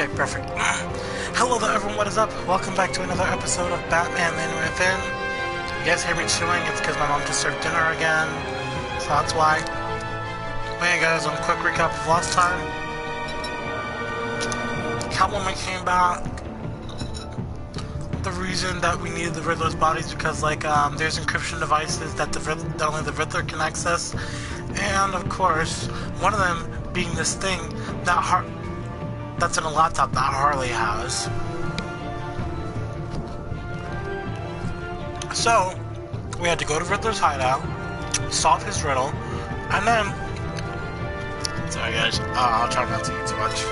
Okay, perfect. Hello there everyone, what is up? Welcome back to another episode of Batman Man Within. You guys hear me chewing? It's because my mom just served dinner again. So that's why. But hey guys, on a quick recap of last time. Catwoman came back. The reason that we needed the Riddler's body is because there's encryption devices that only the Riddler can access. And of course, one of them being this thing that's in a laptop that Harley has. So, we had to go to Riddler's hideout, solve his riddle, and then... Sorry guys, I'll try not to eat too much.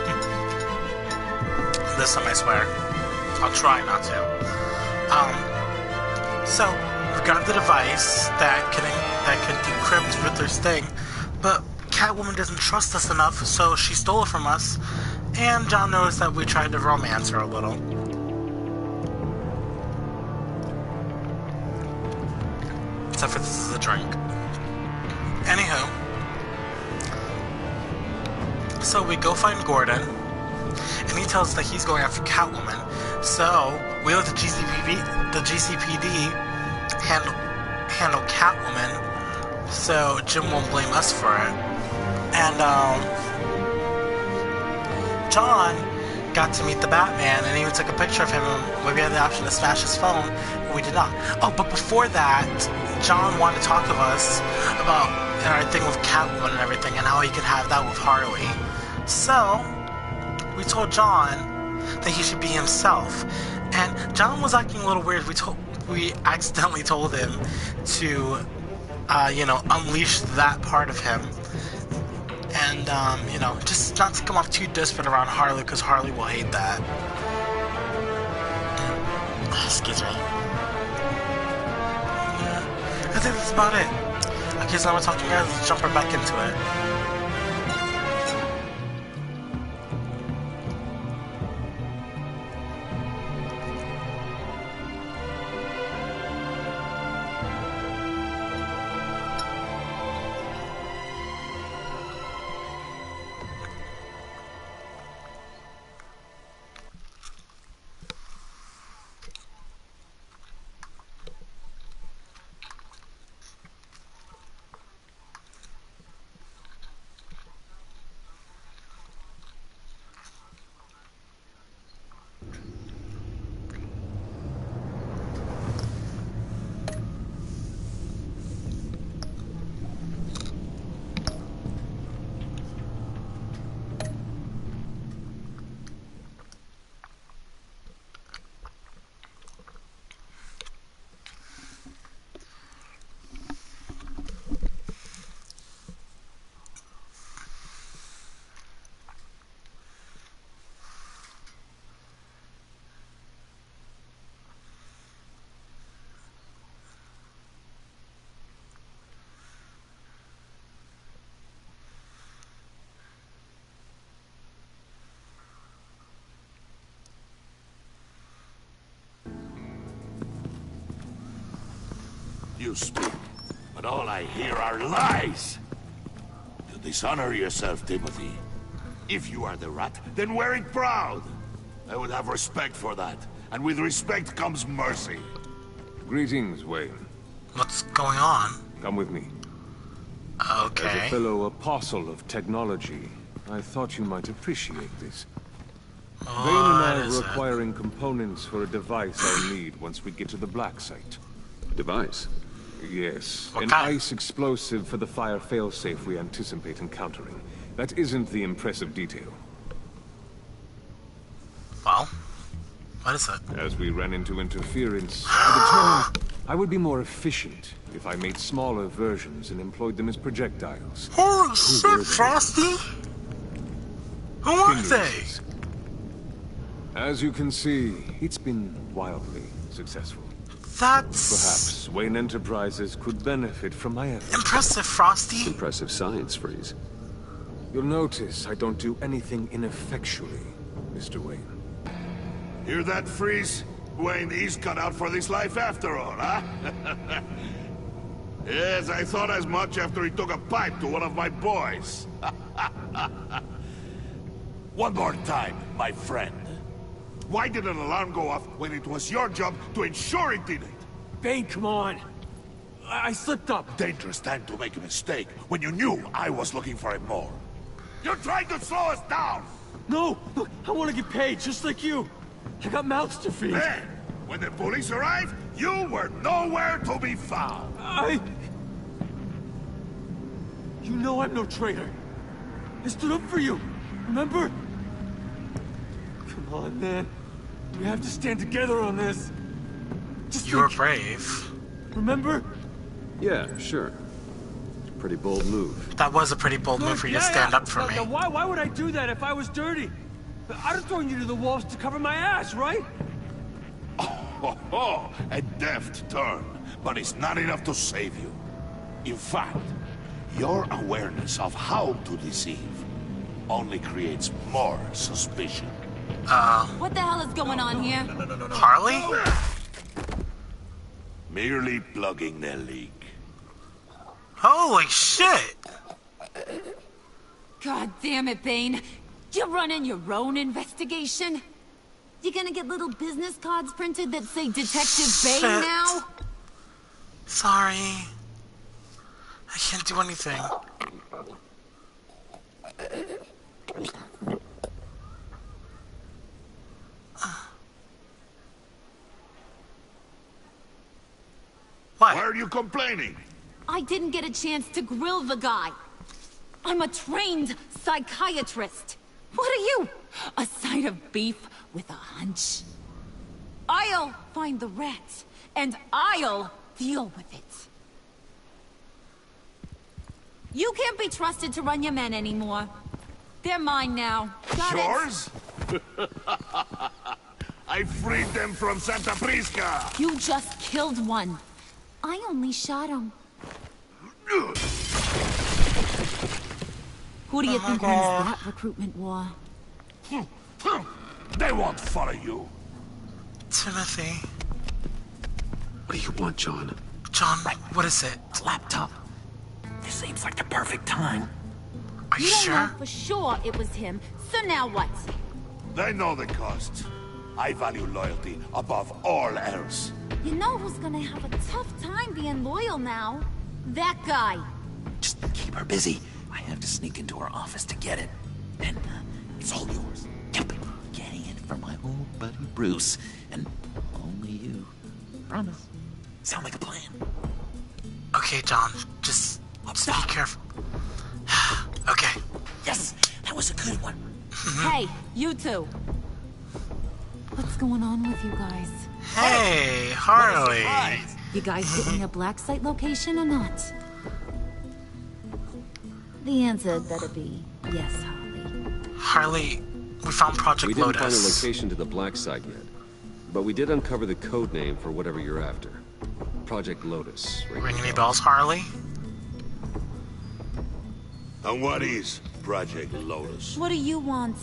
This time I swear. I'll try not to. So, we got the device that could decrypt Riddler's thing, but Catwoman doesn't trust us enough, so she stole it from us. And John noticed that we tried to romance her a little. Except for this is a drink. Anywho. So we go find Gordon. And he tells us that he's going after Catwoman. So we let the GCPD handle Catwoman. So Jim won't blame us for it. And John got to meet the Batman and even took a picture of him, and we had the option to smash his phone, but we did not. Oh, but before that, John wanted to talk to us about our thing with Catwoman and everything, and how he could have that with Harley. So, we told John that he should be himself, and John was acting a little weird. We accidentally told him to, unleash that part of him. And, just not to come off too desperate around Harley, because Harley will hate that. Excuse me. Yeah, I think that's about it. Okay, so now we're talking, guys. Let's jump right back into it. You speak, but all I hear are lies! You dishonor yourself, Timothy. If you are the rat, then wear it proud! I would have respect for that, and with respect comes mercy. Greetings, Wayne. What's going on? Come with me. Okay. As a fellow apostle of technology, I thought you might appreciate this. Wayne and I are acquiring components for a device I'll need once we get to the Black Site. Device? Yes, What an kind? ice explosive for the fire failsafe we anticipate encountering. That isn't the impressive detail. Well, what is it? As we ran into interference, I determined I would be more efficient if I made smaller versions and employed them as projectiles. Holy shit, Frosty! Who are they? As you can see, it's been wildly successful. That's... Perhaps Wayne Enterprises could benefit from my efforts. impressive, Frosty. Impressive science, Freeze. You'll notice I don't do anything ineffectually, Mr. Wayne. Hear that, Freeze? Wayne, he's cut out for this life after all, huh? Yes, I thought as much after he took a pipe to one of my boys. One more time, my friend. Why did an alarm go off when it was your job to ensure it didn't? Bane, come on. I slipped up. Dangerous time to make a mistake when you knew I was looking for it more. You're trying to slow us down! No! Look, I want to get paid, just like you. I got mouths to feed. Then, when the police arrived, you were nowhere to be found. You know I'm no traitor. I stood up for you, remember? Come on, man. We have to stand together on this. You were brave. Remember? Yeah, sure. Pretty bold move. That was a pretty bold move for you to stand up for me. Now, why would I do that if I was dirty? I'd have thrown you to the walls to cover my ass, right? Oh, a deft turn, but it's not enough to save you. In fact, your awareness of how to deceive only creates more suspicion. What the hell is going on here? Harley? Merely plugging the leak. Holy shit! God damn it, Bane. You're running your own investigation? You gonna get little business cards printed that say Detective Bane now? Sorry. I can't do anything. What? Why are you complaining? I didn't get a chance to grill the guy. I'm a trained psychiatrist. What are you? A side of beef with a hunch? I'll find the rat, and I'll deal with it. You can't be trusted to run your men anymore. They're mine now. Got Yours? I freed them from Santa Prisca! You just killed one. I only shot him. Who do you think wins that recruitment war? They won't follow you. Timothy. What do you want, John? John, what is it? Laptop. This seems like the perfect time. Are you You don't sure? know for sure it was him, so now what? They know the cost. I value loyalty above all else. You know who's gonna have a tough time being loyal now? That guy. Just keep her busy. I have to sneak into her office to get it. Then, it's all yours. Yep. Getting it from my old buddy Bruce. And only you. Promise. Sound like a plan. Okay, John, just be careful. Okay. Yes, that was a good one. Hey, you two. What's going on with you guys? Hey, Harley. You guys getting a black site location or not? The answer had better be yes, Harley. Harley, we found Project We didn't find a Lotus. location to the black site yet, but we did uncover the code name for whatever you're after. Project Lotus. Ring any bells, Harley? And what is Project Lotus? What do you want?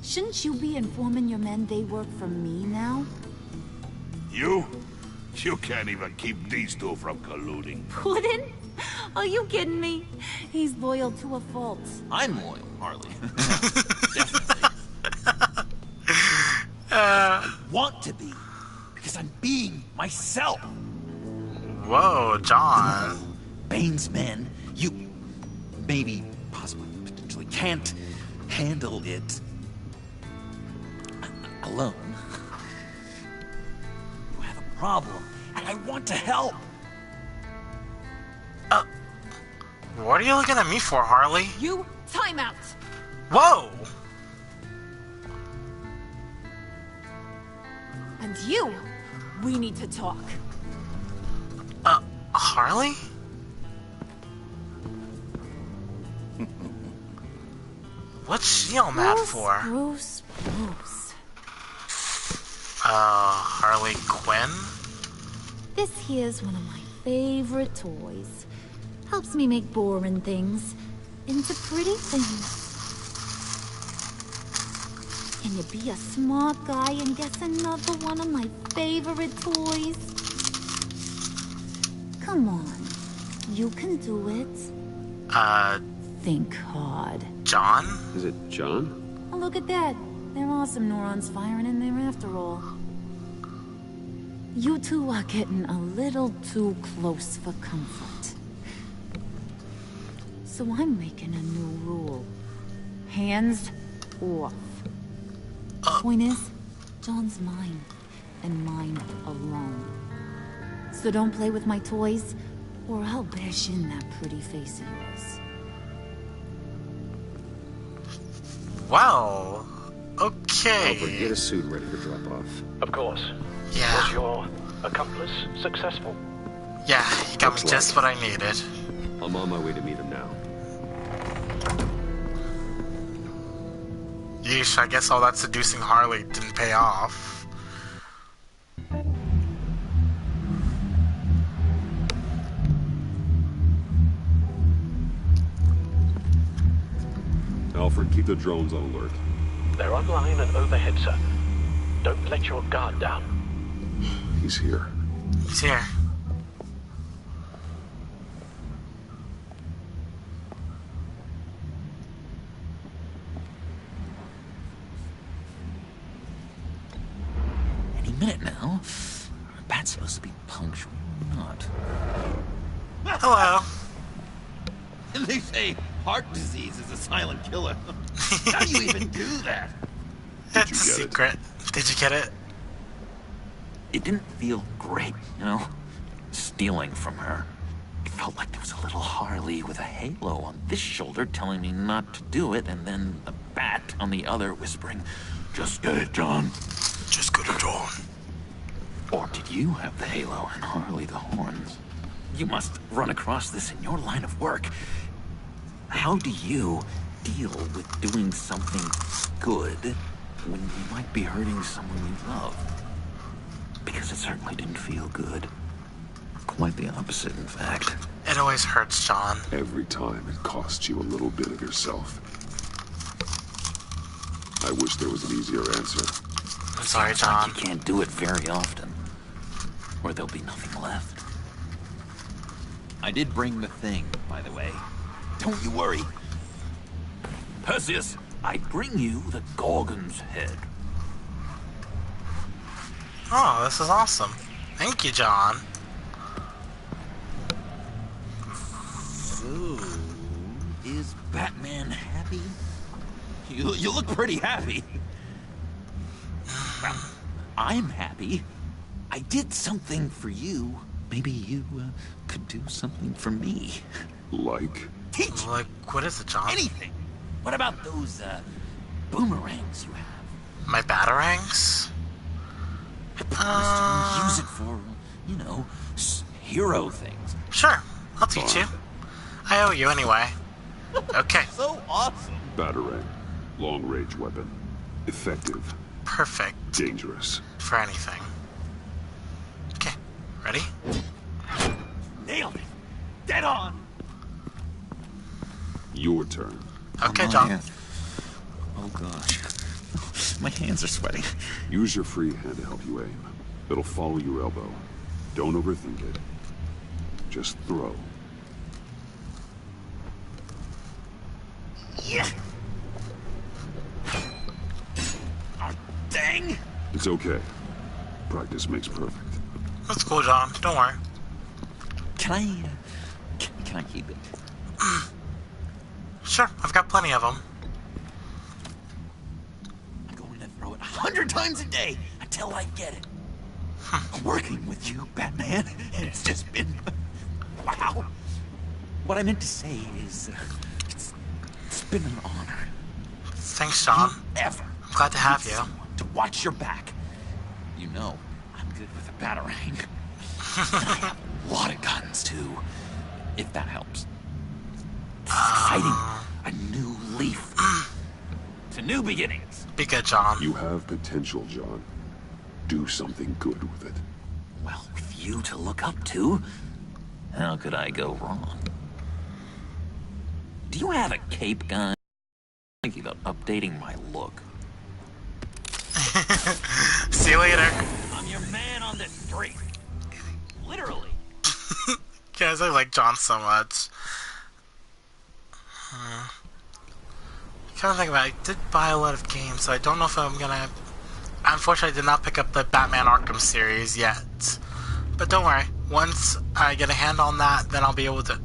Shouldn't you be informing your men they work for me now? You? You can't even keep these two from colluding. Puddin'? Are you kidding me? He's loyal to a fault. I'm loyal, Harley. I want to be. Because I'm being myself. Whoa, John. Bane's men, you maybe, possibly, potentially can't handle it alone. You have a problem, and I want to help. What are you looking at me for, Harley? You, time out. Whoa! And you, we need to talk. Harley? What's she all mad for? Bruce. Harley Quinn? This here's one of my favorite toys. Helps me make boring things into pretty things. Can you be a smart guy and guess another one of my favorite toys? Come on. You can do it. Think hard. John? Is it John? Oh, look at that. There are some neurons firing in there after all. You two are getting a little too close for comfort. So I'm making a new rule. Hands off. Point is, John's mine, and mine alone. So don't play with my toys, or I'll bash in that pretty face of yours. Well, okay. Albert, get a suit ready to drop off. Of course. Yeah. Was your accomplice successful? Yeah, he got me Looks just like what I needed. I'm on my way to meet him now. Yeesh, I guess all that seducing Harley didn't pay off. Alfred, keep the drones on alert. They're online and overhead, sir. Don't let your guard down. He's here. He's here. Any minute now. Pat's supposed to be punctual or not. Hello. They say heart disease is a silent killer. How do you even do that? It's a you get it? secret. Did you get it? It didn't feel great, you know? Stealing from her. It felt like there was a little Harley with a halo on this shoulder telling me not to do it, and then a bat on the other whispering, "Just get it, John." Just go to John. Or did you have the halo and Harley the horns? You must run across this in your line of work. How do you deal with doing something good when you might be hurting someone you love? Because it certainly didn't feel good. Quite the opposite, in fact. It always hurts, John. Every time it costs you a little bit of yourself. I wish there was an easier answer. I'm sorry, Seems like John. you can't do it very often, or there'll be nothing left. I did bring the thing, by the way. Don't you worry. Perseus, I bring you the Gorgon's head. Oh, this is awesome. Thank you, John. So, is Batman happy? You look pretty happy. Well, I'm happy. I did something for you. Maybe you could do something for me. Like? Teach Like, what is it, John? anything. What about those boomerangs you have? My batarangs? I promised to use it for, you know, hero things. Sure, I'll teach you. I owe you anyway. Okay, So awesome. Batarang. Long-range weapon. Effective. perfect Dangerous. for anything. Okay, ready? Nailed it. Dead on. Your turn. Okay, Oh, John. man. Oh gosh. My hands are sweating. Use your free hand to help you aim. It'll follow your elbow. Don't overthink it. Just throw. Yeah. Oh, dang. It's okay. Practice makes perfect. That's cool, John. Don't worry. Can I, can I keep it? Sure, I've got plenty of them. I'm going to throw it 100 times a day until I get it. Working with you, Batman, and it's just been... wow. What I meant to say is, it's been an honor. Thanks, John. Ever. I'm glad to have need you. someone to watch your back. You know, I'm good with a batarang. I have a lot of guns, too, if that helps. This is exciting. A new leaf. To new beginnings. Be good, John. You have potential, John. Do something good with it. Well, with you to look up to, how could I go wrong? Do you have a cape gun? I'm thinking about updating my look. See you later. I'm your man on the street. Literally. Guys, I like John so much. Kind of think about it, I did buy a lot of games, so I don't know if I'm gonna... Unfortunately, I did not pick up the Batman Arkham series yet. But don't worry, once I get a hand on that, then I'll be able to...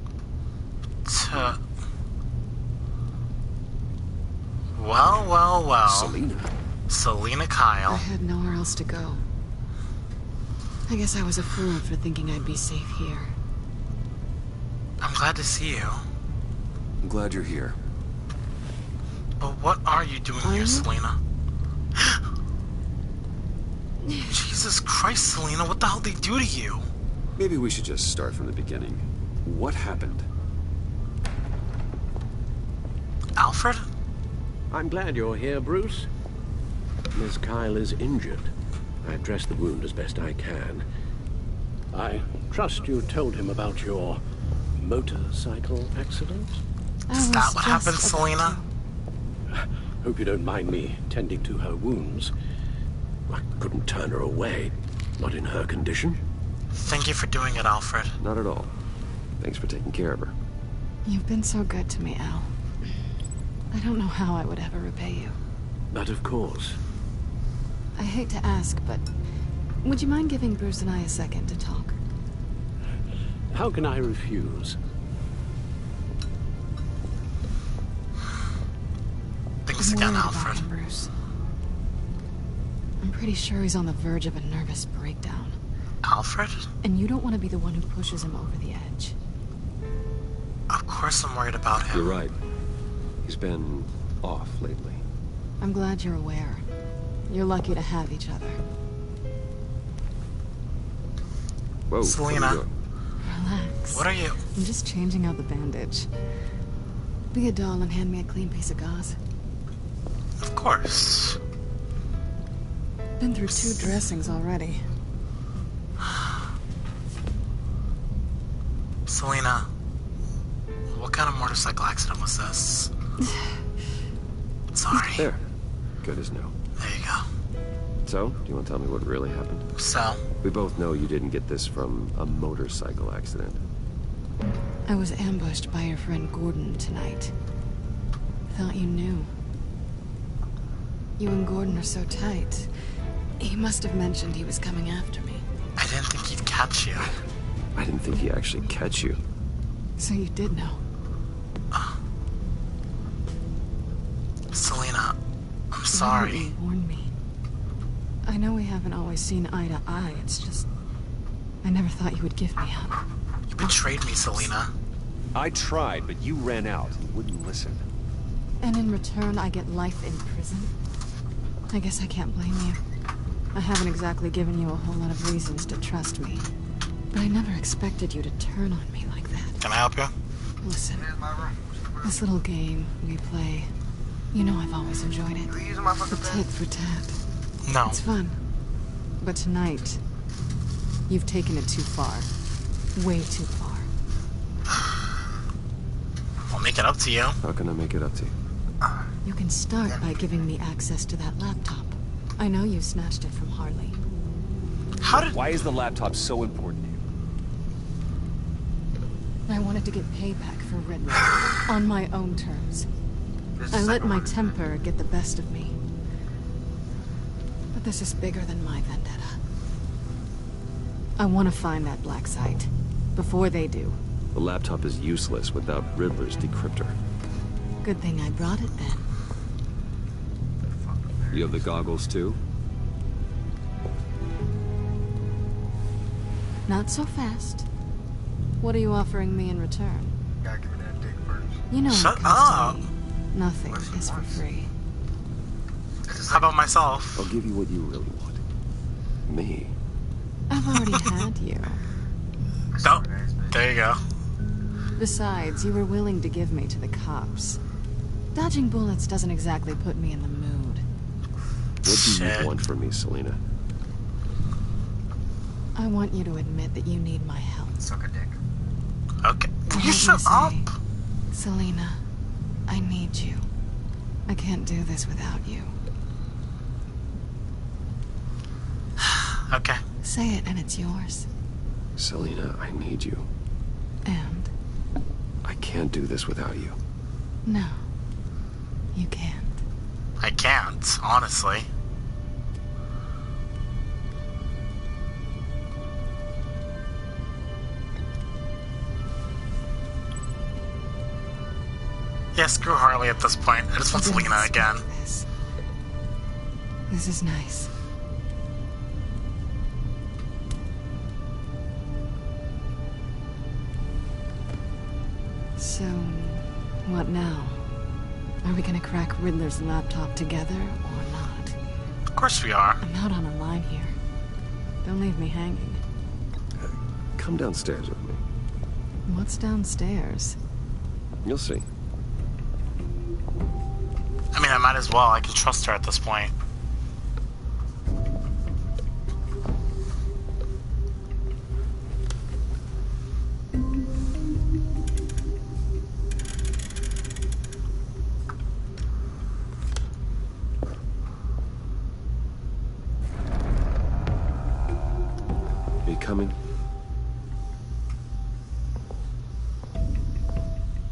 Well. Selena Kyle. I had nowhere else to go. I guess I was a fool for thinking I'd be safe here. I'm glad to see you. I'm glad you're here. But what are you doing here, Selena? Jesus Christ, Selena, what the hell did they do to you? Maybe we should just start from the beginning. What happened? Alfred? I'm glad you're here, Bruce. Miss Kyle is injured. I dressed the wound as best I can. I trust you told him about your motorcycle accident? Is that what happened, Selena? Hope you don't mind me tending to her wounds. I couldn't turn her away, not in her condition. Thank you for doing it, Alfred. Not at all. Thanks for taking care of her. You've been so good to me, Al. I don't know how I would ever repay you. But of course. I hate to ask, but would you mind giving Bruce and I a second to talk? How can I refuse? Thanks again, Alfred. Him, Bruce. I'm pretty sure he's on the verge of a nervous breakdown. Alfred? And you don't want to be the one who pushes him over the edge. Of course I'm worried about him. You're right. He's been off lately. I'm glad you're aware. You're lucky to have each other. Whoa, Selena. Relax. What are you? I'm just changing out the bandage. Be a doll and hand me a clean piece of gauze. Of course. Been through 2 dressings already. Selena, what kind of motorcycle accident was this? Sorry. There. Good as new. There you go. So, do you want to tell me what really happened? So? We both know you didn't get this from a motorcycle accident. I was ambushed by your friend Gordon tonight. Thought you knew. You and Gordon are so tight. He must have mentioned he was coming after me. I didn't think he'd catch you. I didn't think he'd actually catch you. So you did know. Selena, I'm sorry. Why didn't you warn me? I know we haven't always seen eye to eye, it's just... I never thought you would give me up. You betrayed me, Selena. I tried, but you ran out and wouldn't listen. And in return, I get life in prison? I guess I can't blame you. I haven't exactly given you a whole lot of reasons to trust me. But I never expected you to turn on me like that. Can I help you? Listen, this little game we play, you know I've always enjoyed it. The tit for tat. No. It's fun. But tonight, you've taken it too far. Way too far. I'll make it up to you. How can I make it up to you? You can start by giving me access to that laptop. I know you snatched it from Harley. How did... Why is the laptop so important to you? I wanted to get payback for Riddler, on my own terms. I let my temper get the best of me. But this is bigger than my vendetta. I want to find that black site, before they do. The laptop is useless without Riddler's decryptor. Good thing I brought it then. You have the goggles too? Not so fast. What are you offering me in return? Gotta give me that dick first. You know Shut what comes up. to me. Nothing is for free. How about myself? I'll give you what you really want. Me. I've already had you. Oh, there you go. Besides, you were willing to give me to the cops. Dodging bullets doesn't exactly put me in the mood. What do you want from me, Selena? I want you to admit that you need my help. Suck a dick. Okay. What You did shut say? up. Selena, I need you. I can't do this without you. Okay. Say it and it's yours. Selena, I need you. And? I can't do this without you. No. You can't. I can't, honestly. Yeah, screw Harley at this point. I just want Selena again. This is nice. So, what now? Are we gonna crack Riddler's laptop together, or not? Of course we are. I'm out on a line here. Don't leave me hanging. Come downstairs with me. What's downstairs? You'll see. I mean, I might as well. I can trust her at this point. Are you coming?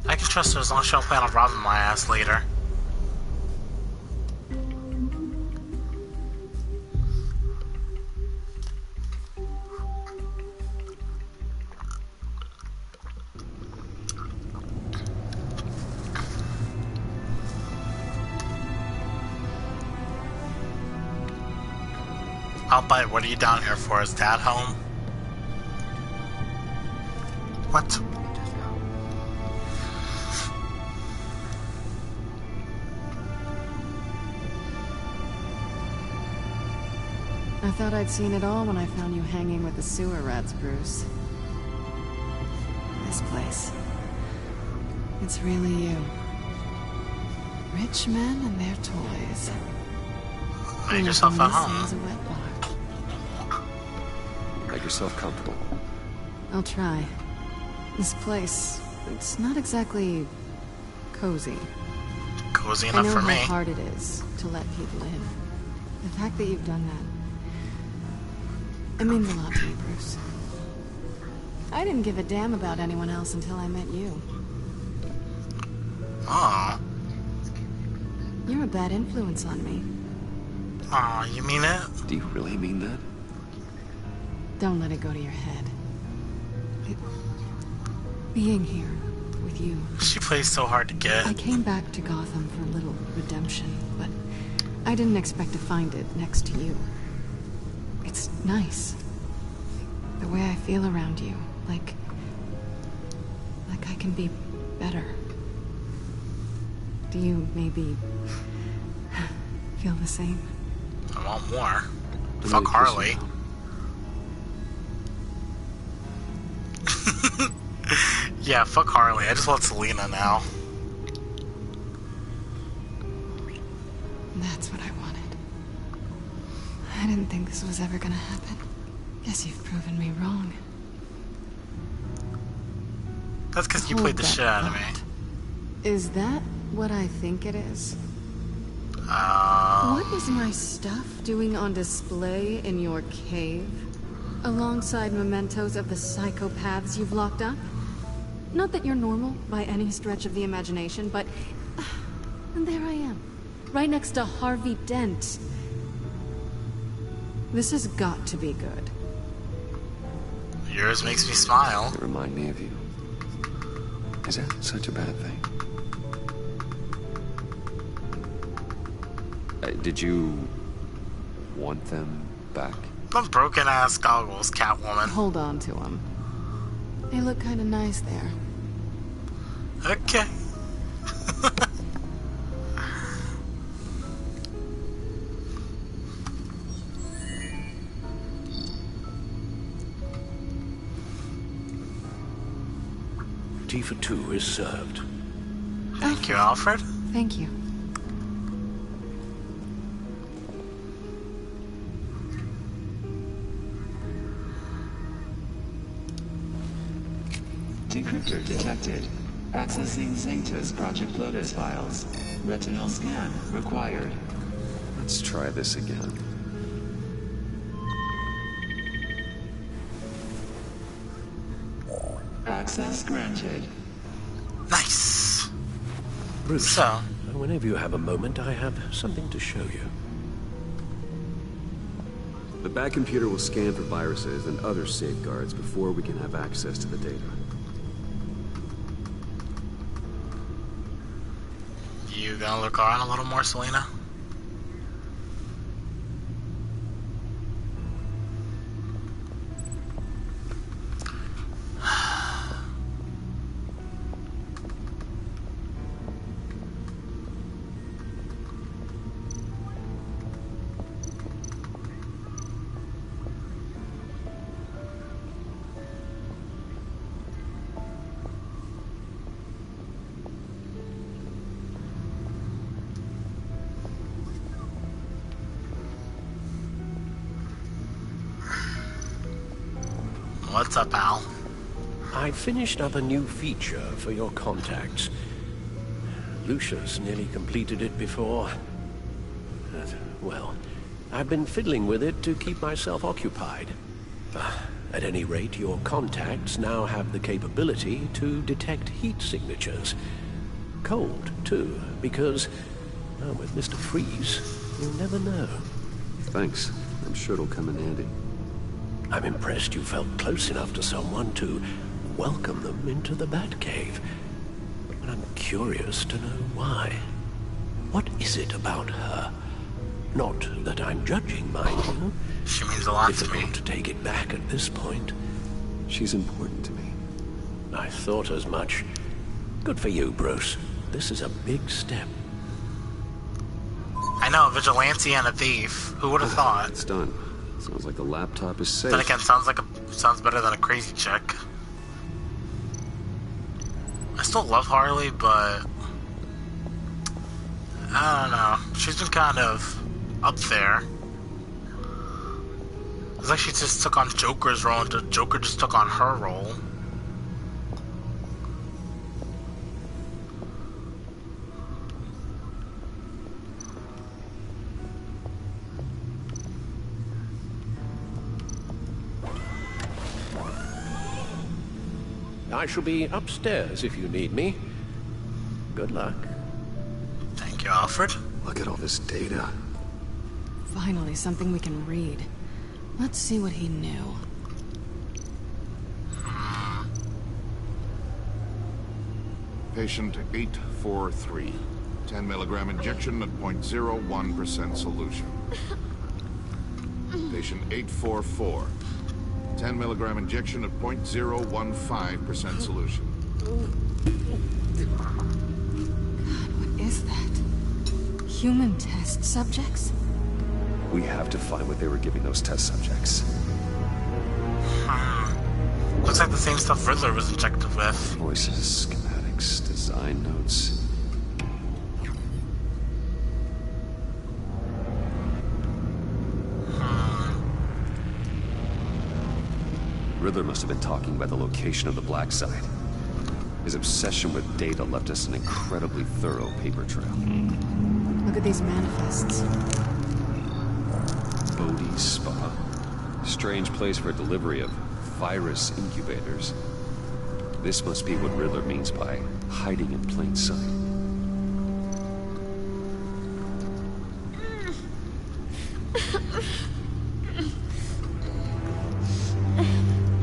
I can trust her as long as she don't plan on robbing my ass later. I'll bite. What are you down here for? Is Dad home? What? I thought I'd seen it all when I found you hanging with the sewer rats, Bruce. This place. It's really you. Rich men and their toys. Make yourself at home. Is a wet bar. Make yourself comfortable. I'll try. This place, it's not exactly cozy. Cozy enough for me. I know how hard it is to let people in. The fact that you've done that, it means a lot to me, Bruce. I didn't give a damn about anyone else until I met you. Aw. You're a bad influence on me. Aw, you mean it? Do you really mean that? Don't let it go to your head. Being here with you. She plays so hard to get. I came back to Gotham for a little redemption, but I didn't expect to find it next to you. It's nice. The way I feel around you, like I can be better. Do you maybe feel the same? I want more. Fuck Harley. Yeah, fuck Harley. I just want Selena now. That's what I wanted. I didn't think this was ever gonna happen. Guess you've proven me wrong. That's because you played the shit out of me. Is that what I think it is? What is my stuff doing on display in your cave? Alongside mementos of the psychopaths you've locked up? Not that you're normal by any stretch of the imagination, but... and there I am. Right next to Harvey Dent. This has got to be good. Yours makes me smile. They remind me of you. Is that such a bad thing? Did you want them back? Those broken-ass goggles, Catwoman. Hold on to them. They look kind of nice there. Okay. Tea for two is served. Thank you, Alfred. Thank you. Decryptor detected. Accessing Zeta's Project Lotus files. Retinal scan required. Let's try this again. Access granted. Nice. Bruce, So, Whenever you have a moment, I have something to show you. The back computer will scan for viruses and other safeguards before we can have access to the data. You gonna look around a little more, Selena? What's up, Al? I finished up a new feature for your contacts. Lucius nearly completed it before. Well, I've been fiddling with it to keep myself occupied. At any rate, your contacts now have the capability to detect heat signatures. Cold, too, because, well, with Mr. Freeze, you never know. Thanks. I'm sure it'll come in handy. I'm impressed you felt close enough to someone to welcome them into the Batcave. But I'm curious to know why. What is it about her? Not that I'm judging, mind you. She means a lot to me. Difficult to take it back at this point. She's important to me. I thought as much. Good for you, Bruce. This is a big step. I know, a vigilante and a thief. Who would have thought? It's done. Sounds like the laptop is safe. Then again, sounds better than a crazy chick. I still love Harley, but I don't know. She's been kind of up there. It's like she just took on Joker's role, and the Joker just took on her role. I shall be upstairs if you need me. Good luck. Thank you, Alfred. Look at all this data. Finally, something we can read. Let's see what he knew. Patient 843. 10 milligram injection at 0.01% solution. Patient 844. 10 milligram injection at 0.015% solution. God, what is that? Human test subjects? We have to find what they were giving those test subjects. Looks like the same stuff Riddler was injected with. Voices, schematics, design notes. Riddler must have been talking about the location of the black site. His obsession with data left us an incredibly thorough paper trail. Look at these manifests. Bodhi's Spa. Strange place for delivery of virus incubators. This must be what Riddler means by hiding in plain sight.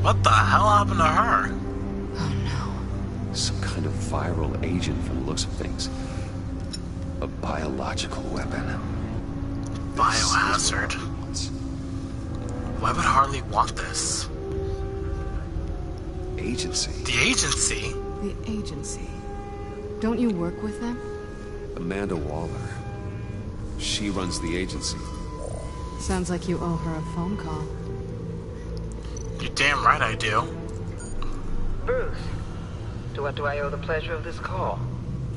What the hell happened to her? Oh no. Some kind of viral agent from the looks of things. A biological weapon. Biohazard. Why would Harley want this? Agency. The agency? The agency. Don't you work with them? Amanda Waller. She runs the agency. Sounds like you owe her a phone call. You're damn right I do. Bruce, to what do I owe the pleasure of this call?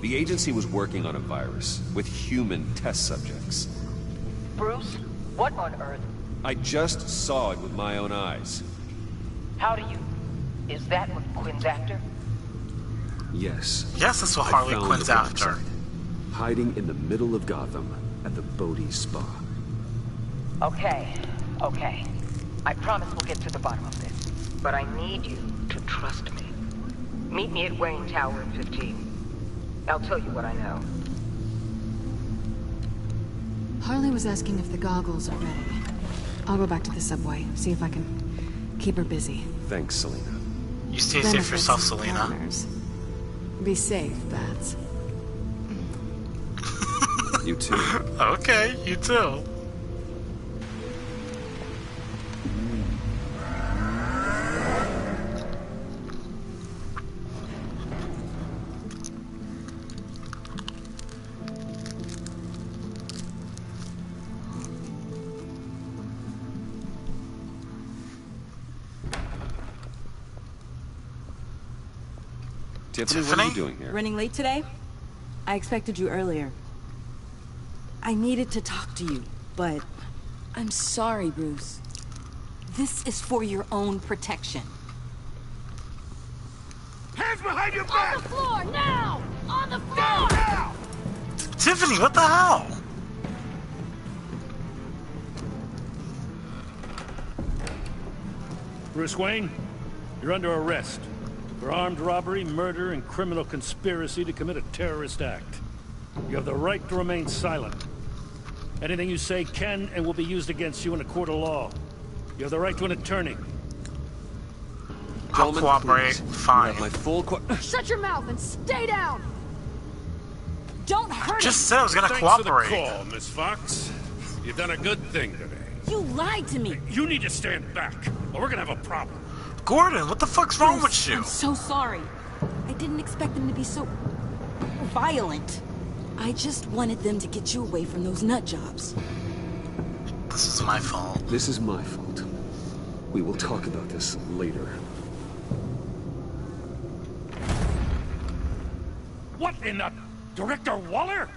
The agency was working on a virus with human test subjects. Bruce, what on earth? I just saw it with my own eyes. How do you? Is that what Quinn's after? Yes. Yes, that's what Harley Quinn's after. Hiding in the middle of Gotham at the Bodhi's Spa. Okay. I promise we'll get to the bottom of this. But I need you to trust me. Meet me at Wayne Tower at 15. I'll tell you what I know. Harley was asking if the goggles are ready. I'll go back to the subway, see if I can keep her busy. Thanks, Selena. You stay safe yourself, Selena. Partners. Be safe, Bats. You too. Okay, you too. Tiffany, what are you doing here? Running late today? I expected you earlier. I needed to talk to you, but I'm sorry, Bruce. This is for your own protection. Hands behind your back! On the floor, now! On the floor! Now! Tiffany, what the hell? Bruce Wayne, you're under arrest for armed robbery, murder, and criminal conspiracy to commit a terrorist act. You have the right to remain silent. Anything you say can and will be used against you in a court of law. You have the right to an attorney. I'll cooperate. Fine. You have my full Shut your mouth and stay down! Don't hurt Just us. said I was gonna Thanks cooperate. for the call, Miss Fox. You've done a good thing today. You lied to me. You need to stand back, or we're gonna have a problem. Gordon, what the fuck's wrong with you? I'm so sorry. I didn't expect them to be so violent. I just wanted them to get you away from those nut jobs. This is my fault. This is my fault. We will talk about this later. What in the... Director Waller?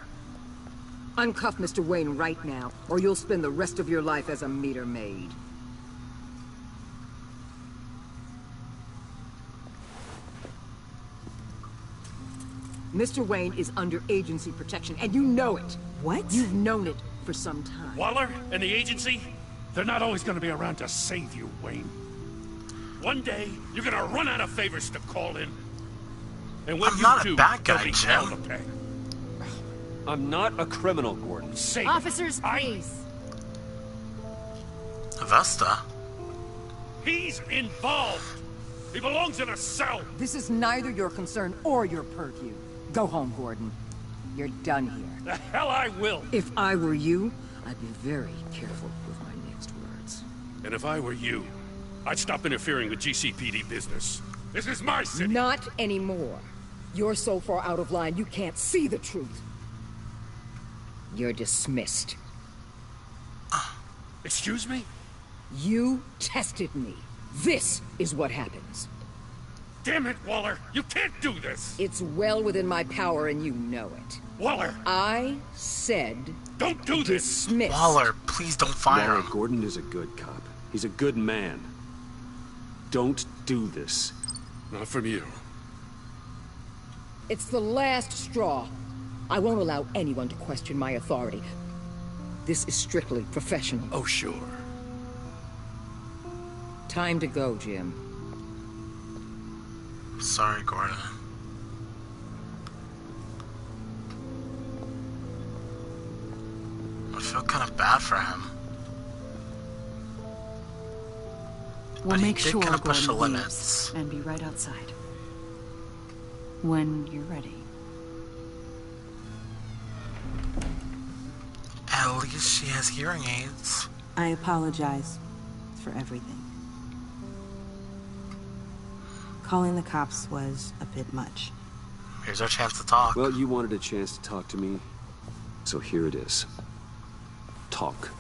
Uncuff Mr. Wayne right now, or you'll spend the rest of your life as a meter maid. Mr. Wayne is under agency protection, and you know it. What? You've known it for some time. Waller and the agency? They're not always gonna be around to save you, Wayne. One day, you're gonna run out of favors to call in. And when I'm you not do, a bad guy, there'll be hell Jim. to pay. I'm not a criminal, Gordon. Say it. Officers, please. Vesta? He's involved. He belongs in a cell. This is neither your concern or your purview. Go home, Gordon. You're done here. The hell I will. If I were you, I'd be very careful with my next words. And if I were you, I'd stop interfering with GCPD business. This is my city. Not anymore. You're so far out of line, you can't see the truth. You're dismissed. Excuse me? You tested me. This is what happens. Damn it, Waller! You can't do this! It's well within my power and you know it. Waller! I said... Don't do this! Dismiss. Waller, please don't fire Waller, him. Gordon is a good cop. He's a good man. Don't do this. Not from you. It's the last straw. I won't allow anyone to question my authority. This is strictly professional. Oh, sure. Time to go, Jim. Sorry, Gordon. I feel kind of bad for him. We'll But he make did sure kind of push the Gordon limits. leaves and be right outside. When you're ready. At least she has hearing aids. I apologize for everything. Calling the cops was a bit much. Here's our chance to talk. Well, you wanted a chance to talk to me, so here it is. Talk.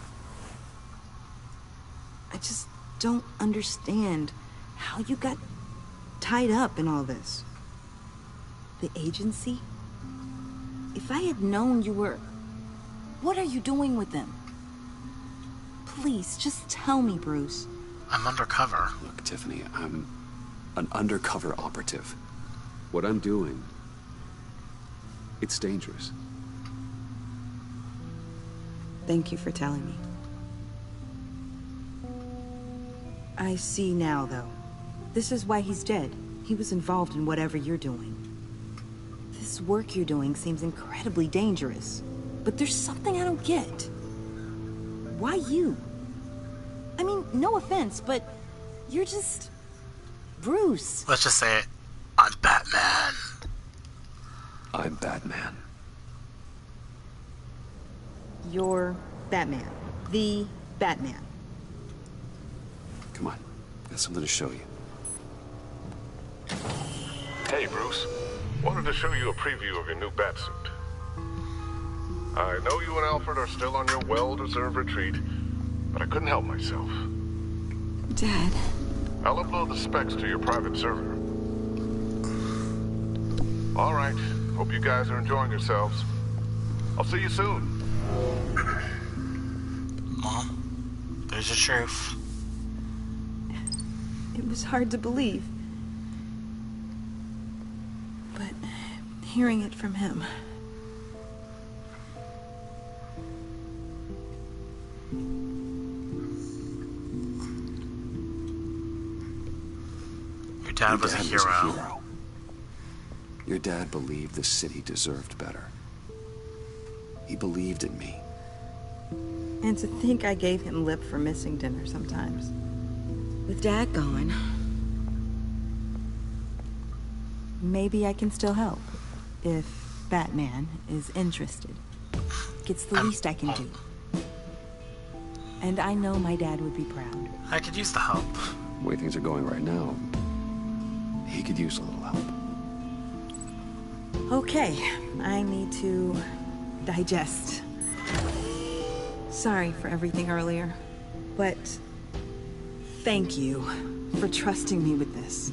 I just don't understand how you got tied up in all this. The agency? If I had known you were... What are you doing with them? Please, just tell me, Bruce. I'm undercover. Look, Tiffany, I'm an undercover operative. What I'm doing, it's dangerous. Thank you for telling me. I see now, though. This is why he's dead. He was involved in whatever you're doing. This work you're doing seems incredibly dangerous. But there's something I don't get. Why you? I mean, no offense, but you're just... Bruce. Let's just say it. I'm Batman. I'm Batman. You're Batman. The Batman. Come on. Got something to show you. Hey, Bruce. Wanted to show you a preview of your new batsuit. I know you and Alfred are still on your well-deserved retreat, but I couldn't help myself. Dad. I'll upload the specs to your private server. All right. Hope you guys are enjoying yourselves. I'll see you soon. Mom, there's the truth. It was hard to believe. But hearing it from him... Your dad was a hero. Your dad believed the city deserved better. He believed in me. And to think I gave him lip for missing dinner sometimes. With Dad gone, maybe I can still help. If Batman is interested. It's the least I can do. And I know my dad would be proud. I could use the help. The way things are going right now, he could use a little help. Okay, I need to digest. Sorry for everything earlier, but thank you for trusting me with this.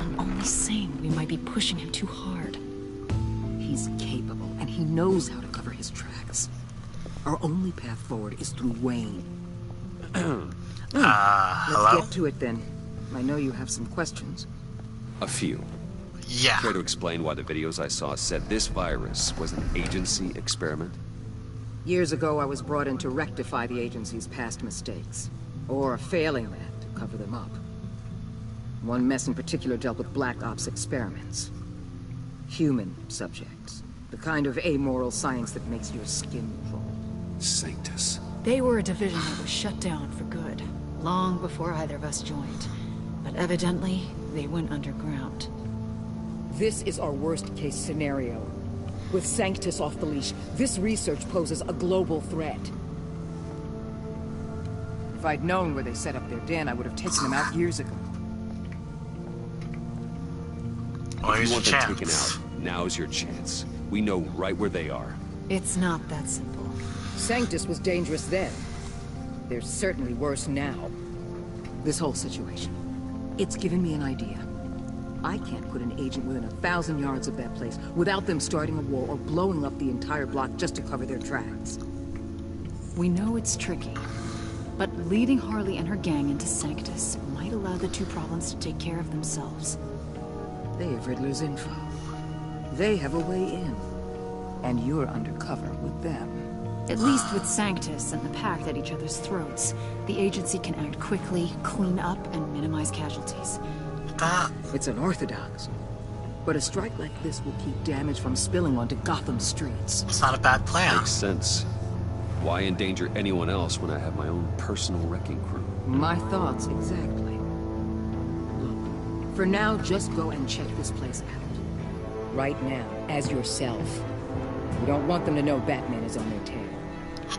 I'm only saying we might be pushing him too hard. He's capable, and he knows how to cover his tracks. Our only path forward is through Wayne. Hello? Let's get to it then. I know you have some questions. A few. Yeah. Care to explain why the videos I saw said this virus was an agency experiment? Years ago, I was brought in to rectify the agency's past mistakes. Or failing that, to cover them up. One mess in particular dealt with Black Ops experiments. Human subjects. The kind of amoral science that makes your skin crawl. Sanctus. They were a division that was shut down for good, long before either of us joined. But evidently, they went underground. This is our worst-case scenario. With Sanctus off the leash, this research poses a global threat. If I'd known where they set up their den, I would have taken them out years ago. Well, if you want them chance. taken out, now's your chance. We know right where they are. It's not that simple. Sanctus was dangerous then. They're certainly worse now. This whole situation, it's given me an idea. I can't put an agent within 1,000 yards of that place without them starting a war or blowing up the entire block just to cover their tracks. We know it's tricky, but leading Harley and her gang into Sanctus might allow the two problems to take care of themselves. They have Riddler's info. They have a way in. And you're undercover with them. At least with Sanctus and the Pact at each other's throats, the agency can act quickly, clean up, and minimize casualties. It's unorthodox. But a strike like this will keep damage from spilling onto Gotham streets. It's not a bad plan. Makes sense. Why endanger anyone else when I have my own personal wrecking crew? My thoughts, exactly. Look, for now, just go and check this place out. Right now, as yourself. We don't want them to know Batman is on their tail.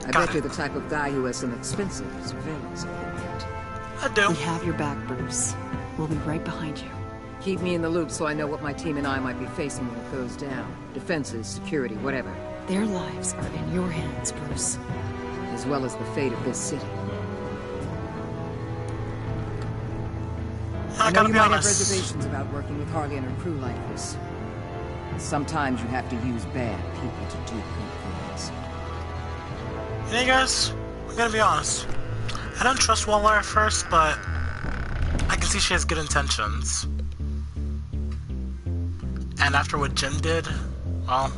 I bet you're the type of guy who has some expensive surveillance equipment. I do. We have your back, Bruce. We'll be right behind you. Keep me in the loop so I know what my team and I might be facing when it goes down. Defenses, security, whatever. Their lives are in your hands, Bruce. As well as the fate of this city. I know you might have reservations about working with Harley and her crew like this. Sometimes you have to use bad people to do good things. Hey guys, I'm gonna be honest. I don't trust Waller at first, but I can see she has good intentions. And after what Jim did, well,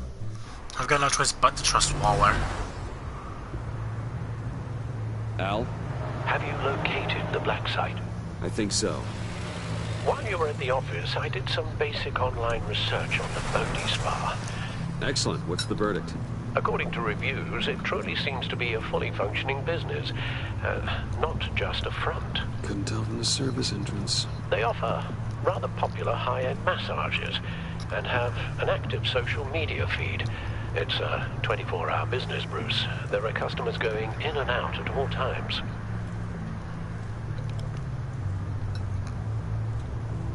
I've got no choice but to trust Waller. Al? Have you located the black site? I think so. While you were at the office, I did some basic online research on the Bodhi Spa. Excellent. What's the verdict? According to reviews, it truly seems to be a fully functioning business, not just a front. Couldn't tell from the service entrance. They offer rather popular high-end massages and have an active social media feed. It's a 24-hour business, Bruce. There are customers going in and out at all times.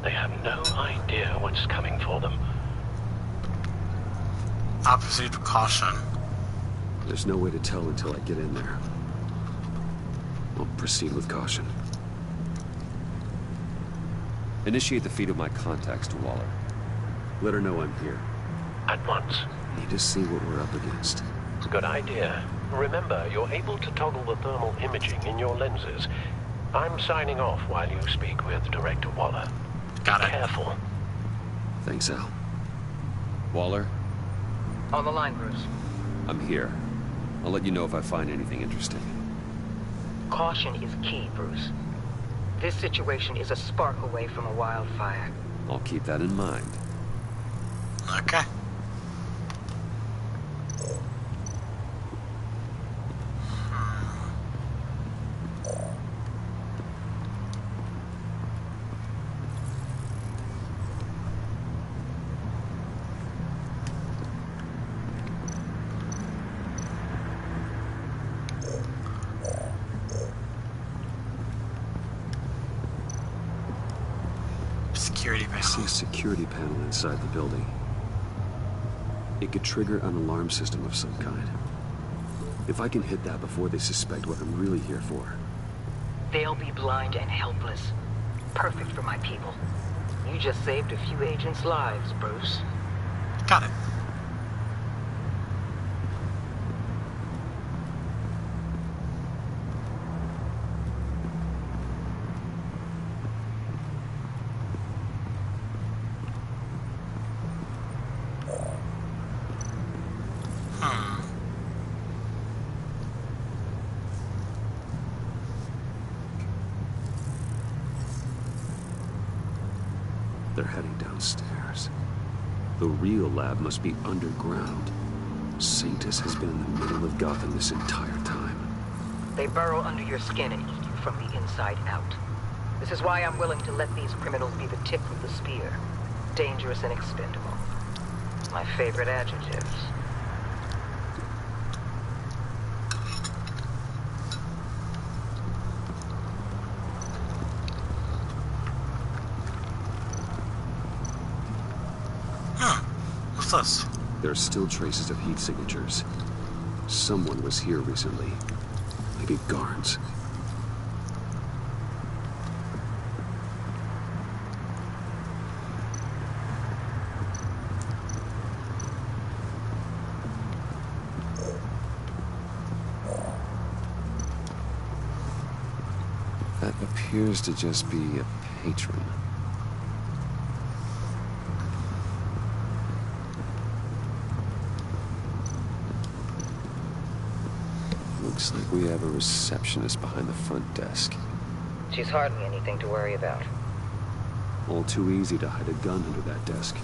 They have no idea what's coming for them. I'll proceed with caution. There's no way to tell until I get in there. I'll proceed with caution. Initiate the feed of my contacts to Waller. Let her know I'm here. At once. Need to see what we're up against. Good idea. Remember, you're able to toggle the thermal imaging in your lenses. I'm signing off while you speak with Director Waller. Got it. Be careful. Thanks, Al. Waller? On the line, Bruce. I'm here. I'll let you know if I find anything interesting. Caution is key, Bruce. This situation is a spark away from a wildfire. I'll keep that in mind. Okay. I see a security panel inside the building. It could trigger an alarm system of some kind. If I can hit that before they suspect what I'm really here for. They'll be blind and helpless. Perfect for my people. You just saved a few agents' lives, Bruce. Got it. They're heading downstairs. The real lab must be underground. Sanctus has been in the middle of Gotham this entire time. They burrow under your skin and eat you from the inside out. This is why I'm willing to let these criminals be the tip of the spear. Dangerous and expendable. My favorite adjectives. What's this? There are still traces of heat signatures. Someone was here recently. Maybe guards. That appears to just be a patron. Looks like we have a receptionist behind the front desk. She's hardly anything to worry about. All too easy to hide a gun under that desk.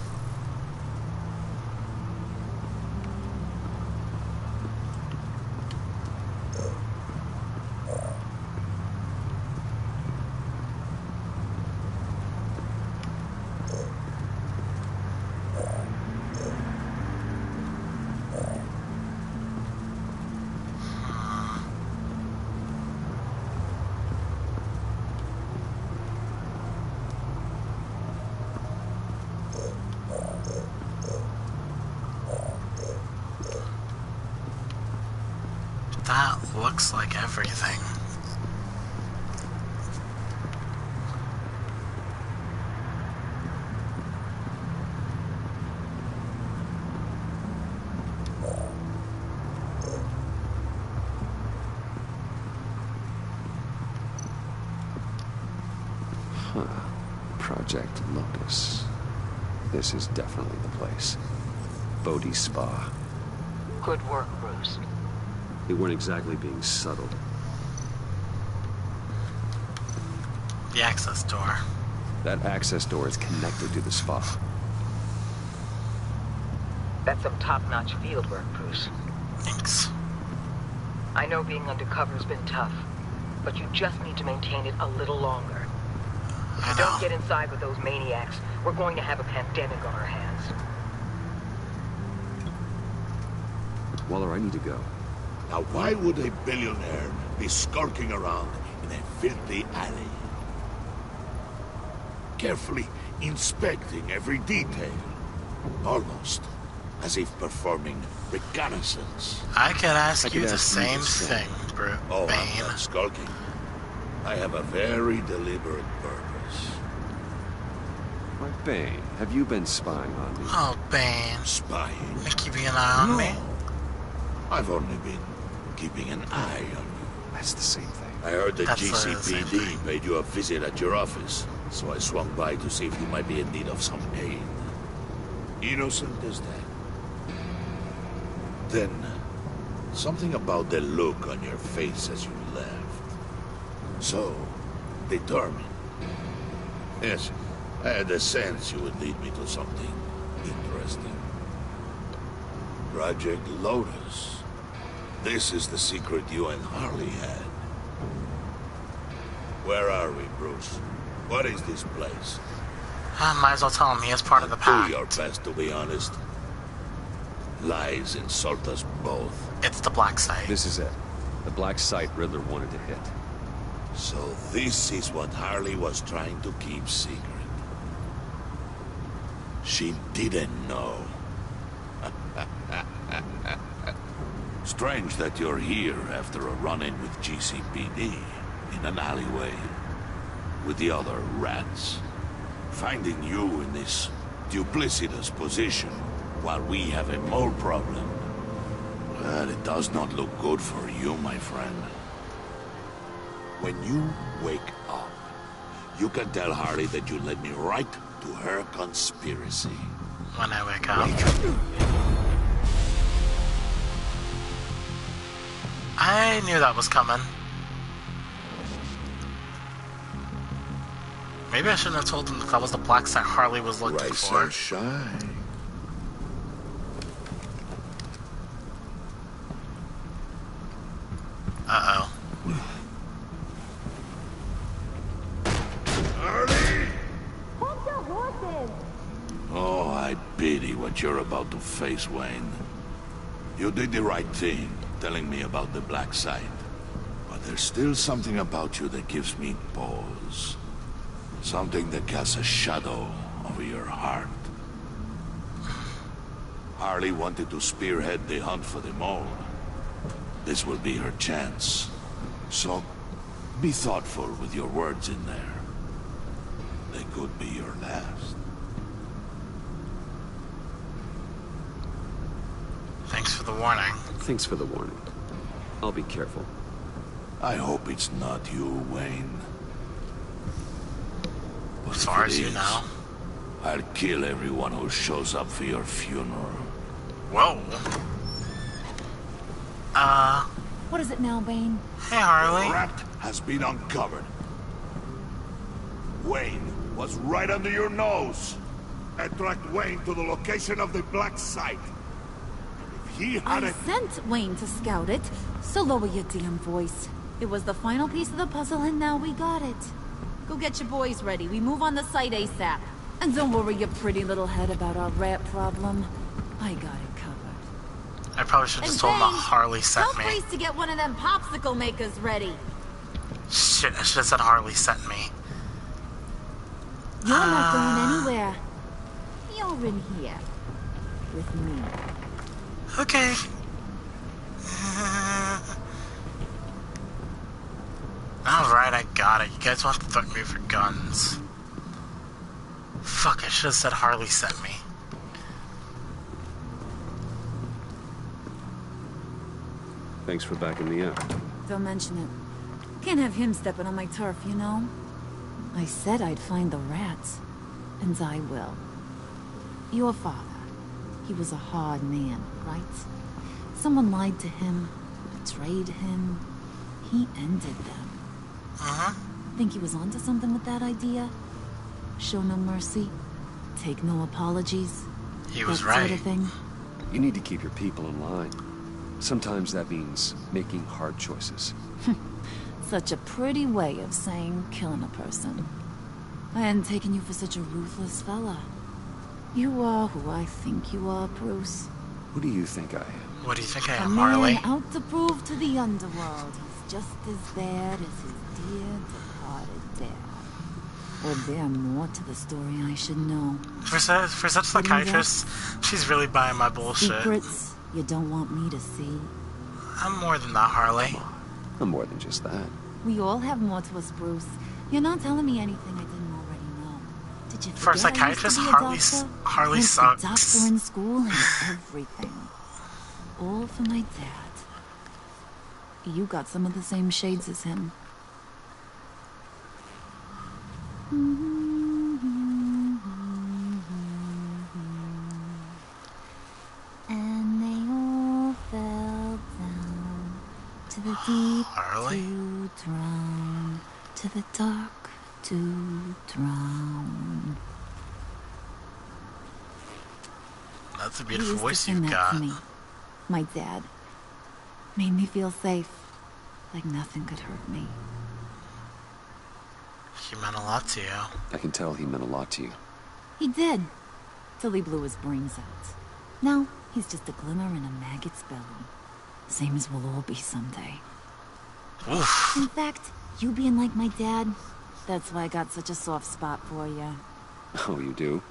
That looks like everything. Huh. Project Locus. This is definitely the place. Bodhi Spa. Good work, Bruce. They weren't exactly being subtle. The access door. That access door is connected to the spa. That's some top-notch field work, Bruce. Thanks. I know being undercover's been tough, but you just need to maintain it a little longer. If you don't get inside with those maniacs, we're going to have a pandemic on our hands. Waller, I need to go. Now why would a billionaire be skulking around in a filthy alley? Carefully inspecting every detail. Almost as if performing reconnaissance. I could ask you the same thing, Bane. I'm not skulking. I have a very deliberate purpose. My Bane, have you been spying on me? Oh, Bane. Spying? Been keeping an eye on me? I've only been keeping an eye on you. That's the same thing. I heard the GCPD paid you a visit at your office, so I swung by to see if you might be in need of some aid. Innocent as that. Then, something about the look on your face as you left. So, determined. Yes, I had a sense you would lead me to something interesting. Project Lotus. This is the secret you and Harley had. Where are we, Bruce? What is this place? Might as well tell him he is part of the Pact. Do your best, to be honest. Lies insult us both. It's the Black Site. This is it. The Black Site Riddler wanted to hit. So this is what Harley was trying to keep secret. She didn't know. Strange that you're here after a run-in with GCPD in an alleyway with the other rats. Finding you in this duplicitous position while we have a mole problem. Well, it does not look good for you, my friend. When you wake up, you can tell Harley that you led me right to her conspiracy. When I wake up. I knew that was coming. Maybe I shouldn't have told him that was the Black Site Harley was looking for. Rise shine. Uh-oh. Harley! Hold your horses! Oh, I pity what you're about to face, Wayne. You did the right thing, telling me about the Black Site. But there's still something about you that gives me pause. Something that casts a shadow over your heart. Harley wanted to spearhead the hunt for the mole. This will be her chance. So, be thoughtful with your words in there. They could be your last. Thanks for the warning. Thanks for the warning. I'll be careful. I hope it's not you, Wayne. But as far as it you is, know. I'll kill everyone who shows up for your funeral. Whoa. What is it now, Bane? Hey, Harley. The rat has been uncovered. Wayne was right under your nose. I tracked Wayne to the location of the Black Site. If he had I sent Wayne to scout it, so lower your damn voice. It was the final piece of the puzzle, and now we got it. Go get your boys ready. We move on the site ASAP. And don't worry your pretty little head about our rat problem. I got it covered. I probably should have just told him that Harley sent me. Tell Priest to get one of them popsicle makers ready. Shit, I should have said Harley sent me. You're not going anywhere. You're in here. With me. Okay. Alright, I got it. You guys want to threaten me for guns. Fuck, I should have said Harley sent me. Thanks for backing me up. Don't mention it. Can't have him stepping on my turf, you know? I said I'd find the rats. And I will. Your father. He was a hard man, right? Someone lied to him, betrayed him. He ended them. Think he was onto something with that idea? Show no mercy, take no apologies. He was that right. sort of thing. You need to keep your people in line. Sometimes that means making hard choices. Such a pretty way of saying killing a person. I hadn't taken you for such a ruthless fella. You are who I think you are, Bruce. Who do you think I am? What do you think I A am, man Harley? out to prove to the underworld he's just as bad as his dear departed dad. Or there more to the story I should know. For such a psychiatrist, she's really buying my bullshit. Secrets you don't want me to see. I'm more than that, Harley. I'm more than just that. We all have more to us, Bruce. You're not telling me anything I didn't already know. Did you For a forget I used to psychiatrist, be a Harley doctor? sucks. A doctor in school and everything. All for my dad. You got some of the same shades as him. And they all fell down to the deep Harley? to drown, to the dark to drown. That's a He beautiful used to voice sing you've that got. to me. My dad made me feel safe, like nothing could hurt me. He meant a lot to you. I can tell he meant a lot to you. He did, till he blew his brains out. Now he's just a glimmer in a maggot's belly, same as we'll all be someday. Oof. In fact, you being like my dad, that's why I got such a soft spot for you. Oh, you do?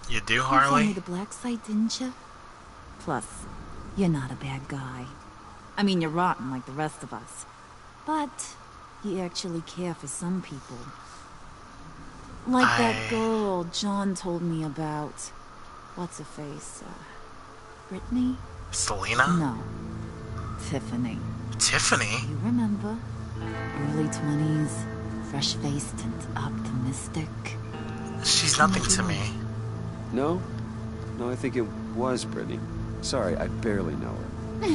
You do, You told Harley? me the black side, didn't you? Plus, you're not a bad guy. I mean, you're rotten like the rest of us. But you actually care for some people. Like that girl John told me about. What's her face? Brittany? Selena? No. Tiffany. Tiffany? You remember? Early 20s, fresh-faced and optimistic. She's nothing to me. No? No, I think it was Brittany. Sorry, I barely know her.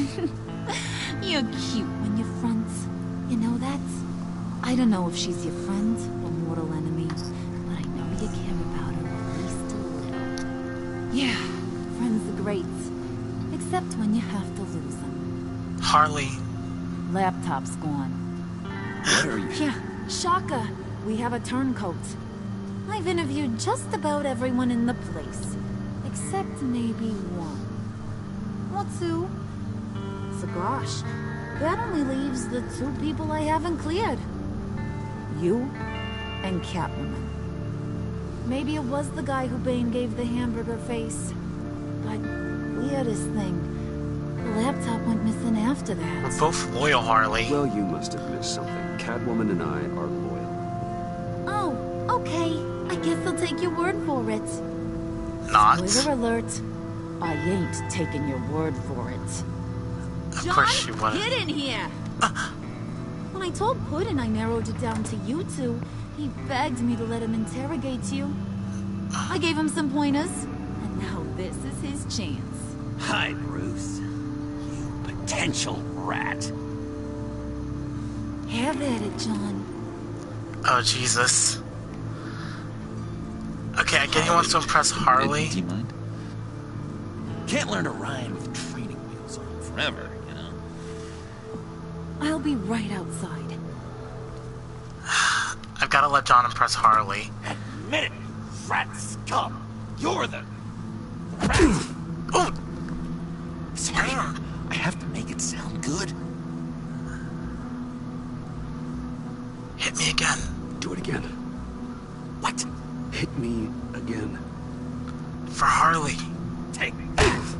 You're cute when you're friends. You know that? I don't know if she's your friend or mortal enemy, but I know you care about her at least a little. Yeah, friends are great. Except when you have to lose them. Harley. Laptop's gone. What are you? Yeah, shocker. We have a turncoat. I've interviewed just about everyone in the place. Except maybe one. Or two. So gosh, that only leaves the two people I haven't cleared. You and Catwoman. Maybe it was the guy who Bane gave the hamburger face. But weirdest thing, the laptop went missing after that. We're both loyal, Harley. Well, you must have missed something. Catwoman and I are loyal. Oh, okay. I guess I'll take your word for it. Not. Spoiler alert. I ain't taking your word for it. Of course you wouldn't. Get in here! When I told Puddin' I narrowed it down to you two, he begged me to let him interrogate you. I gave him some pointers, and now this is his chance. Hi, Bruce. You potential rat. Have at it, John. Oh, Jesus. Okay, I get he wants to impress Harley. Do you mind? Can't learn to ride with training wheels on forever, you know? I'll be right outside. I've got to let John impress Harley. Admit it, rat scum. You're the Oh! Sorry, I have to make it sound good. Hit me again. Do it again. What? Hit me again. For Harley. Take that.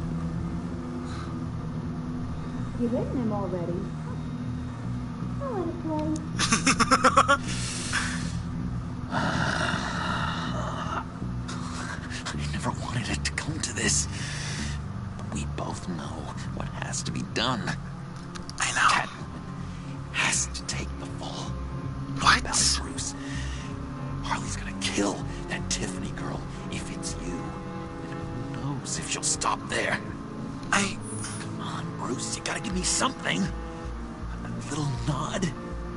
You hitting him already? I'll let it play. I never wanted it to come to this. But we both know what has to be done. I know. Catwoman has to take the fall. What? About it, Bruce. Harley's gonna kill that Tiffany girl if it's you. And who knows if she'll stop there. Come on, Bruce, you gotta give me something. A little nod.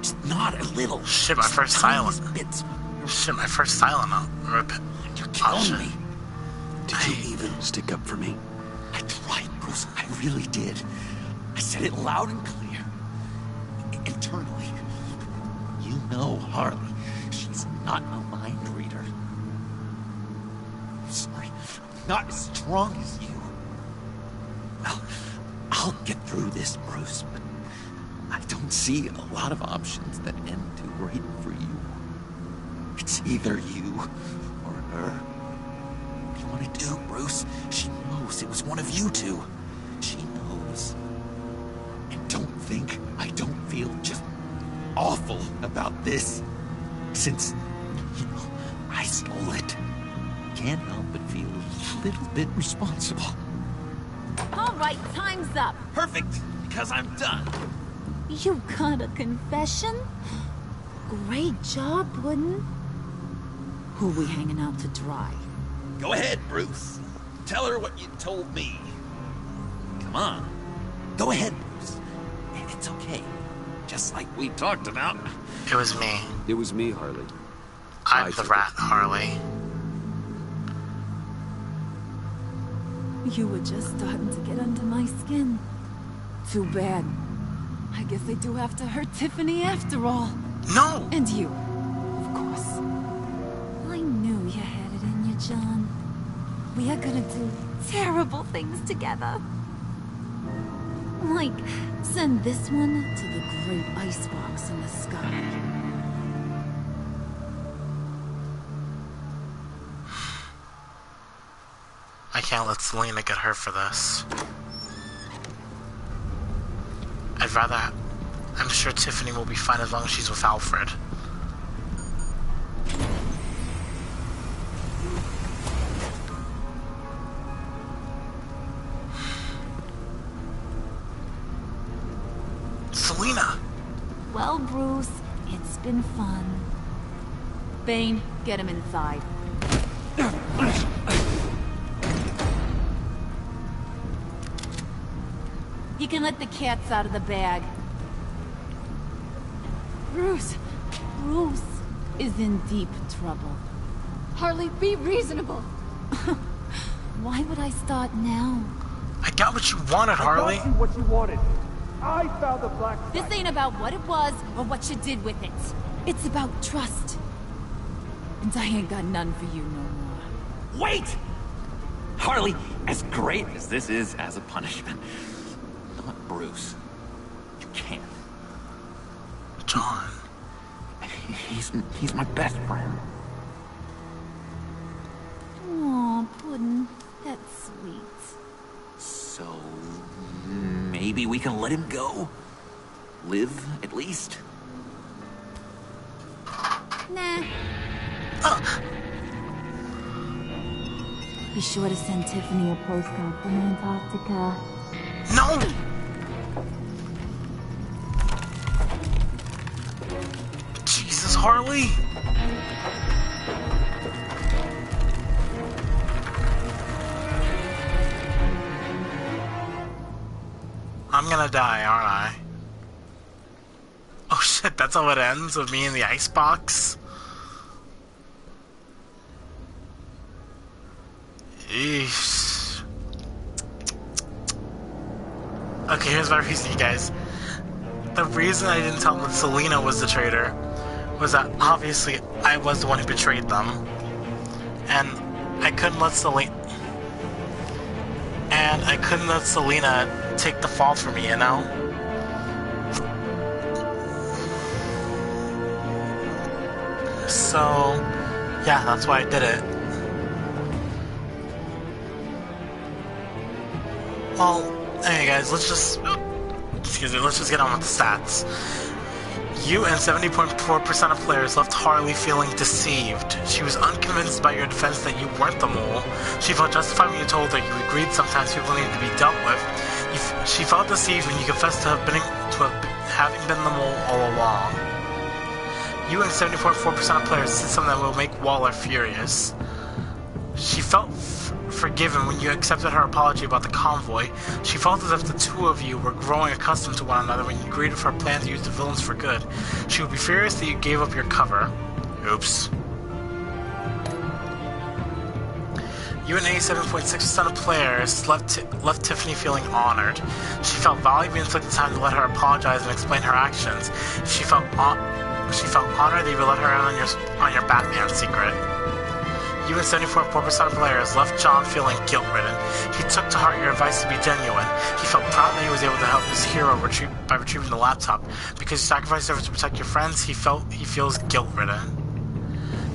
Just nod a little. Shit, my first silent. Bits. Shit, my first silent. Rip. You're killing me. Did you even stick up for me? I tried, Bruce. I really did. I said it loud and clear. Internally. You know Harley. She's not a mind reader. Sorry, I'm not as strong as you. Well, I'll get through this, Bruce, but I don't see a lot of options that end too great for you. It's either you or her. What do you want to do, Bruce? She knows it was one of you two. She knows. And don't think I don't feel just awful about this. Since, you know, I stole it. Can't help but feel a little bit responsible. All right, time's up. Perfect, because I'm done. You got a confession? Great job, Puddin'. Who we hanging out to dry? Go ahead, Bruce. Tell her what you told me. Come on. Go ahead, Bruce. And it's okay. Just like we talked about. It was me. It was me, Harley. I'm the rat, Harley. You were just starting to get under my skin. Too bad. I guess I do have to hurt Tiffany after all. No! And you, of course. I knew you had it in you, John. We are gonna do terrible things together. Like, send this one to the great icebox in the sky. I can't let Selena get hurt for this. I'd rather... I'm sure Tiffany will be fine as long as she's with Alfred. Selena! Well, Bruce, it's been fun. Bane, get him inside. You can let the cats out of the bag. Bruce is in deep trouble. Harley, be reasonable. Why would I start now? I got what you wanted, Harley. I got you what you wanted. I found the black site. This ain't about what it was or what you did with it. It's about trust. And I ain't got none for you no more. Wait! Harley, as great as this is as a punishment, not Bruce. You can't. John. He's my best friend. Aw, Puddin', that's sweet. So maybe we can let him go? Live, at least? Nah. Be sure to send Tiffany a postcard from Antarctica. No! Jesus, Harley! I'm gonna die, aren't I? Oh shit, that's how it ends, with me in the icebox? Eesh. Okay, here's my reason, you guys. The reason I didn't tell them that Selena was the traitor was that obviously I was the one who betrayed them. And I couldn't let Selena take the fall for me, you know? So, yeah, that's why I did it. Well, anyway guys, let's just get on with the stats. You and 70.4% of players left Harley feeling deceived. She was unconvinced by your defense that you weren't the mole. She felt justified when you told her you agreed sometimes people need to be dealt with. She felt deceived when you confessed to having been the mole all along. You and 70.4% of players did something that will make Waller furious. She felt forgiven when you accepted her apology about the convoy. She felt as if the two of you were growing accustomed to one another when you agreed with her plan to use the villains for good. She would be furious that you gave up your cover. Oops. You You and 87.6% of players left Tiffany feeling honored. She felt valuable and took the time to let her apologize and explain her actions. She felt honored that you would let her in on your Batman secret. You and 74.4% of players left John feeling guilt-ridden. He took to heart your advice to be genuine. He felt proud that he was able to help his hero by retrieving the laptop. Because you sacrificed efforts to protect your friends, he feels guilt-ridden.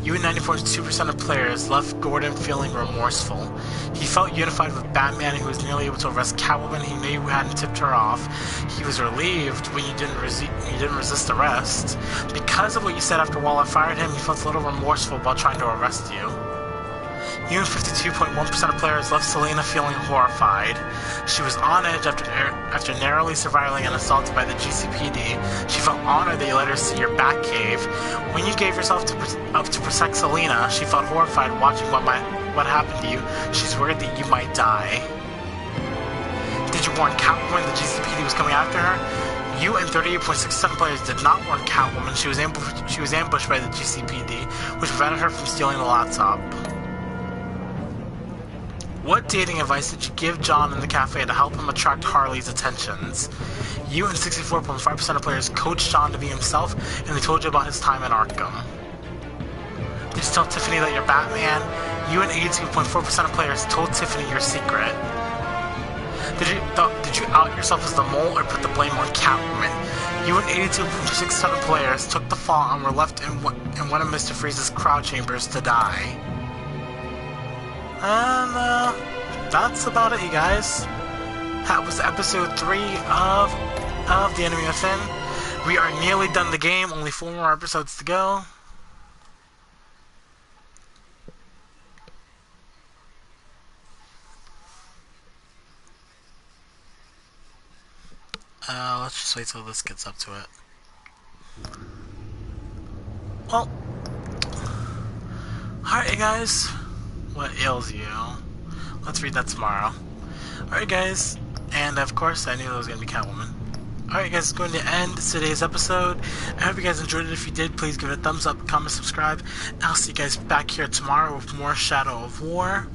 You and 94.2% of players left Gordon feeling remorseful. He felt unified with Batman and he was nearly able to arrest Catwoman. He knew you hadn't tipped her off. He was relieved when you didn't resist arrest. Because of what you said after Waller fired him, he felt a little remorseful while trying to arrest you. You and 52.1% of players left Selena feeling horrified. She was on edge after narrowly surviving an assault by the GCPD. She felt honored that you let her see your Batcave. When you gave yourself up to protect Selena, she felt horrified watching what happened to you. She's worried that you might die. Did you warn Catwoman the GCPD was coming after her? You and 38.6% of players did not warn Catwoman. She was ambushed by the GCPD, which prevented her from stealing the laptop. What dating advice did you give John in the cafe to help him attract Harley's attentions? You and 64.5% of players coached John to be himself, and they told you about his time in Arkham. Did you tell Tiffany that you're Batman? You and 82.4% of players told Tiffany your secret. Did you out yourself as the mole or put the blame on Catwoman? You and 82.6% of players took the fall and were left in one of Mr. Freeze's crowd chambers to die. And that's about it, you guys. That was episode 3 of The Enemy Within. We are nearly done the game, only 4 more episodes to go. Let's just wait till this gets up to it. Well, alright, you guys. What ails you? Let's read that tomorrow. Alright, guys. And of course, I knew it was going to be Catwoman. Alright, guys, it's going to end today's episode. I hope you guys enjoyed it. If you did, please give it a thumbs up, comment, subscribe. And I'll see you guys back here tomorrow with more Shadow of War.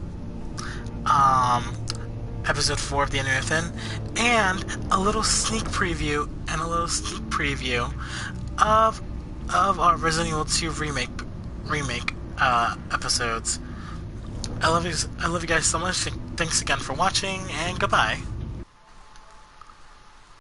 Episode 4 of The Enemy Within. And a little sneak preview of our Resident Evil 2 remake episodes. I love you guys so much. Thanks again for watching, and goodbye.